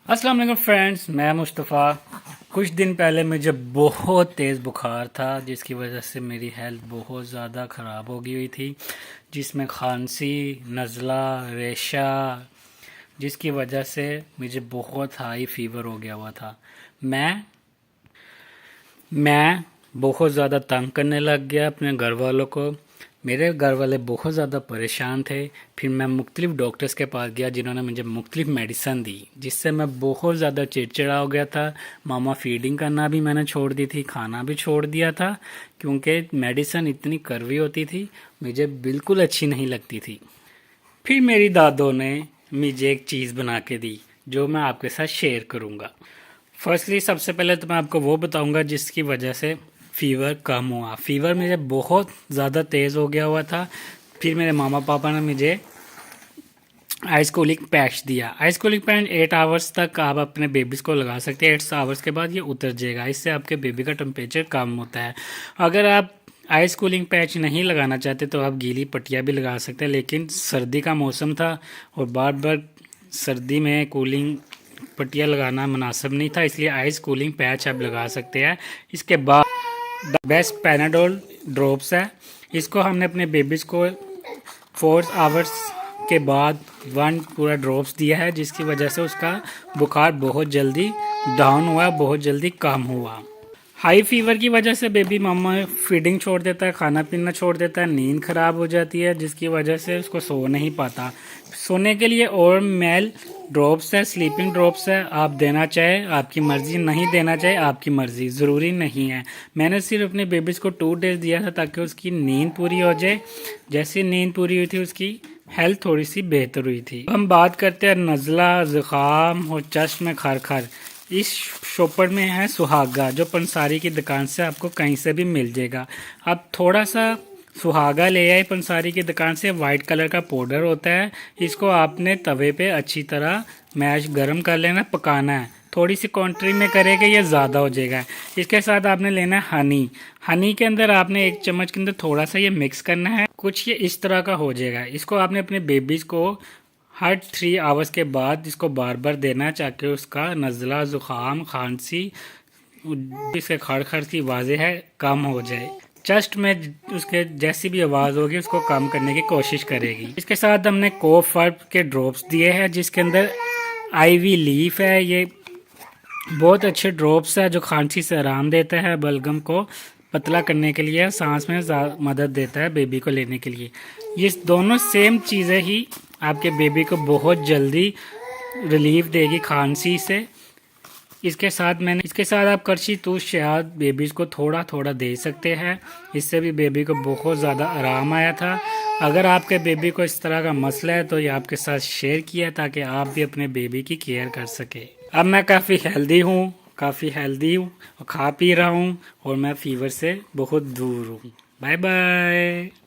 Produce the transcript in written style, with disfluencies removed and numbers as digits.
अस्सलाम वालेकुम फ्रेंड्स, मैं मुस्तफ़ा। कुछ दिन पहले मुझे बहुत तेज़ बुखार था जिसकी वजह से मेरी हेल्थ बहुत ज़्यादा ख़राब हो गई हुई थी, जिसमें खांसी, नज़ला, रेशा, जिसकी वजह से मुझे बहुत हाई फीवर हो गया हुआ था। मैं मैं बहुत ज़्यादा तंग करने लग गया अपने घर वालों को। मेरे घर वाले बहुत ज़्यादा परेशान थे। फिर मैं मुख्तलिफ डॉक्टर्स के पास गया जिन्होंने मुझे मुख्तलिफ मेडिसन दी, जिससे मैं बहुत ज़्यादा चिड़चिड़ा हो गया था। मामा फीडिंग करना भी मैंने छोड़ दी थी, खाना भी छोड़ दिया था, क्योंकि मेडिसन इतनी कड़वी होती थी, मुझे बिल्कुल अच्छी नहीं लगती थी। फिर मेरी दादों ने मुझे एक चीज़ बना के दी जो मैं आपके साथ शेयर करूँगा। फर्स्टली सबसे पहले तो मैं आपको वो बताऊंगा जिसकी वजह से फ़ीवर कम हुआ। फ़ीवर मुझे बहुत ज़्यादा तेज़ हो गया हुआ था। फिर मेरे मामा पापा ने मुझे आइस कूलिंग पैच दिया। आइस कूलिंग पैच 8 आवर्स तक आप अपने बेबीज़ को लगा सकते हैं। 8 आवर्स के बाद ये उतर जाएगा। इससे आपके बेबी का टेम्परेचर कम होता है। अगर आप आइस कूलिंग पैच नहीं लगाना चाहते तो आप गीली पट्टियाँ भी लगा सकते हैं, लेकिन सर्दी का मौसम था और बार बार सर्दी में कूलिंग पट्टियाँ लगाना मुनासिब नहीं था, इसलिए आइस कूलिंग पैच आप लगा सकते हैं। इसके बाद बेस्ट पैनाडोल ड्रॉप्स है। इसको हमने अपने बेबीज़ को 4 आवर्स के बाद 1 पूरा ड्रॉप्स दिया है, जिसकी वजह से उसका बुखार बहुत जल्दी डाउन हुआ, बहुत जल्दी कम हुआ। हाई फीवर की वजह से बेबी मामा फीडिंग छोड़ देता है, खाना पीना छोड़ देता है, नींद खराब हो जाती है, जिसकी वजह से उसको सो नहीं पाता। सोने के लिए और मेल ड्रॉप्स है, स्लीपिंग ड्रॉप्स है। आप देना चाहे आपकी मर्ज़ी, नहीं देना चाहे आपकी मर्ज़ी, ज़रूरी नहीं है। मैंने सिर्फ अपने बेबीज़ को 2 डेज़ दिया था ताकि उसकी नींद पूरी हो जाए। जैसी नींद पूरी हुई थी उसकी हेल्थ थोड़ी सी बेहतर हुई थी। हम बात करते हैं नज़ला, ज़ुकाम और चश्म में खरखर। इस शॉपर में है सुहागा, जो पंसारी की दुकान से आपको कहीं से भी मिल जाएगा। आप थोड़ा सा सुहागा ले आए पंसारी की दुकान से, वाइट कलर का पाउडर होता है। इसको आपने तवे पे अच्छी तरह मैश गरम कर लेना, पकाना है। थोड़ी सी क्वांटिटी में करेगा ये ज़्यादा हो जाएगा। इसके साथ आपने लेना है हनी। हनी के अंदर आपने 1 चम्मच के अंदर थोड़ा सा ये मिक्स करना है, कुछ ये इस तरह का हो जाएगा। इसको आपने अपने बेबीज़ को हर 3 आवर्स के बाद इसको बार बार देना है, ताकि उसका नज़ला, ज़ुकाम, खांसी, इसके खड़खड़ की आवाज़ें है कम हो जाए। चेस्ट में उसके जैसी भी आवाज़ होगी उसको कम करने की कोशिश करेगी। इसके साथ हमने कोफ वर्ब के ड्रॉप्स दिए हैं, जिसके अंदर आईवी लीफ है। ये बहुत अच्छे ड्रॉप्स है जो खांसी से आराम देता है, बलगम को पतला करने के लिए, सांस में मदद देता है बेबी को लेने के लिए। ये दोनों सेम चीज़ें ही आपके बेबी को बहुत जल्दी रिलीफ देगी खांसी से। इसके साथ आप करछी तूश शहद बेबीज़ को थोड़ा थोड़ा दे सकते हैं। इससे भी बेबी को बहुत ज़्यादा आराम आया था। अगर आपके बेबी को इस तरह का मसला है तो ये आपके साथ शेयर किया ताकि आप भी अपने बेबी की केयर कर सके। अब मैं काफ़ी हेल्दी हूँ और खा पी रहा हूँ और मैं फ़ीवर से बहुत दूर हूँ। Bye bye.